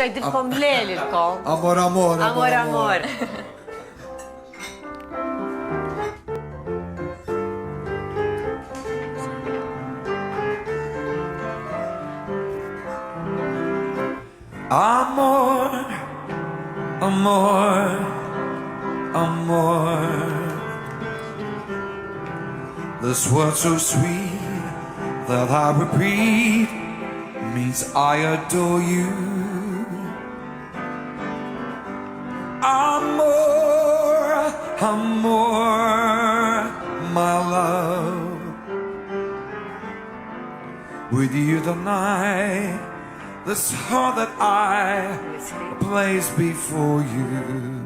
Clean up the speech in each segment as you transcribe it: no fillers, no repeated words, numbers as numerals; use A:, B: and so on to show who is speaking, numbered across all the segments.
A: Sajdilkom lelilkom.
B: Amor, amor,
A: Amor, amor.
B: Amor, amor, amor. This word so sweet that I repeat means I adore you. Amor, amor, my love. With you tonight, this heart that I place before you,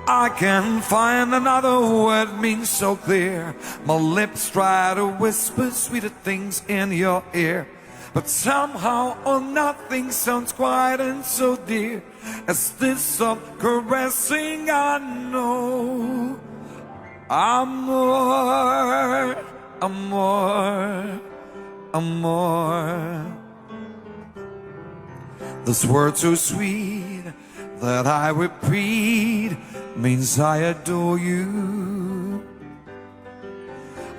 B: I can't find another word means so clear. My lips try to whisper sweeter things in your ear, but somehow nothing sounds quite and so dear as this soft caressing I know. Amor, amor, amor. This word so sweet that I repeat means I adore you.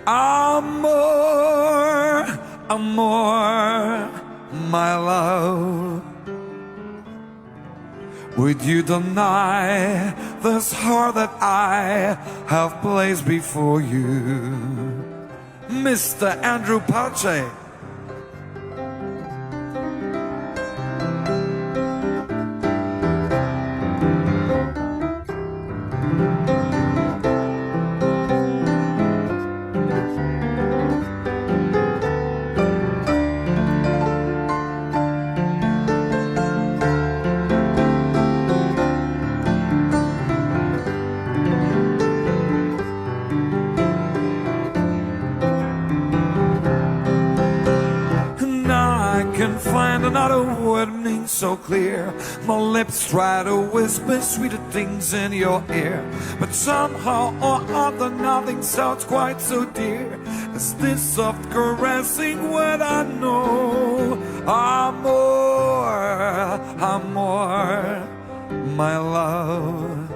B: Amor, amor, my love. With you tonight, this heart that I have placed before you. Mr. Andrew Pache. Can find another word means so clear. My lips try to whisper sweeter things in your ear, but somehow or other nothing sounds quite so dear as this soft caressing word I know. Amor, amor, my love.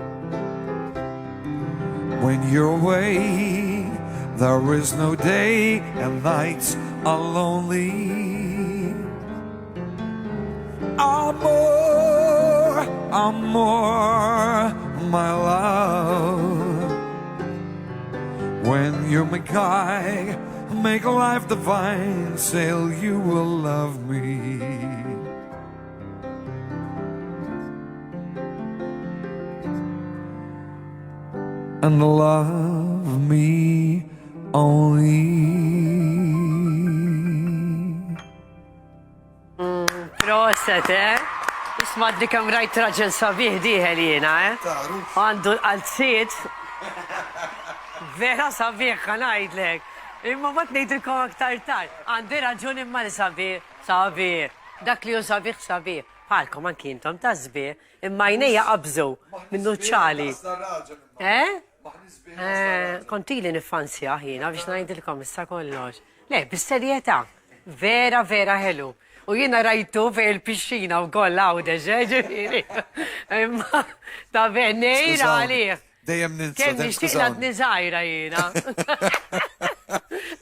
B: When you're away, there is no day and nights are lonely. Amor, amor, my love. When you make life divine, still you will love me. And love me only.
A: Proset, Isma di kam rajt raġel sabiħ diħel jena, Għandu l-qalziet. Vera sabiħ, għanajdlek. Imma ma t-nejdilkom aktar tar. Għandi raġun imma li sabiħ. Sabiħ. Dak li ju sabiħ sabiħ. Għalkom anki intom ta' zbiħ. Imma jnejja qabżu minnu ċali. Kontili nifansja ħina biex najdilkom issa kollox. Le, bis-serjetà. Vera, vera ħelu. U jiena rajtu fej il-pisċina u koll għawdeġ, ġifiri. Imma ta' venejra għalih.
B: Dejjem ninsa.
A: Kem nishtiqna d-nizajra jiena.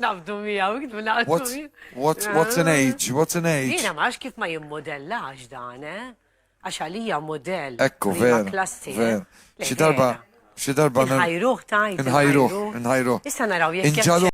A: Nafdu mija, u kitbu nafdu mija.
B: What's an age? What's an age?
A: Jiena maħx kif ma jimmodellax dan, Għax għalija modell.
B: Ekku, ver. Xi darba.
A: Nħajruħ tajt.
B: Nħajruħ.
A: Issa naraw jekk